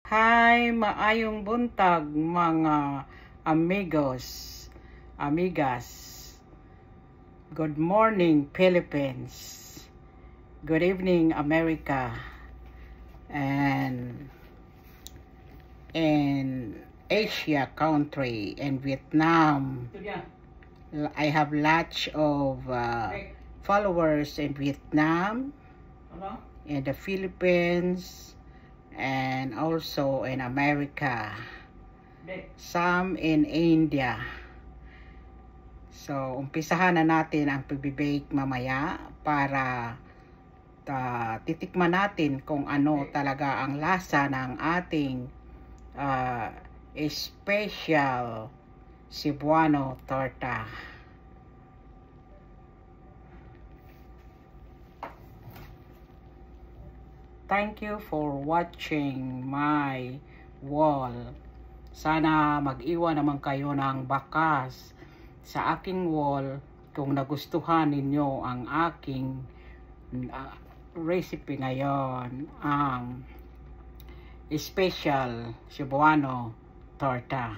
Hi, maayong buntag mga amigos, amigas. Good morning, Philippines. Good evening, America. And in Asia country and Vietnam. I have lots of followers in Vietnam, in the Philippines, and also in America, some in India. So, umpisahan na natin ang pag-bake mamaya para titikman natin kung ano talaga ang lasa ng ating special Cebuano torta. Thank you for watching my wall. Sana mag-iwan naman kayo ng bakas sa aking wall kung nagustuhan ninyo ang aking recipe ngayon, ang special Cebuano torta.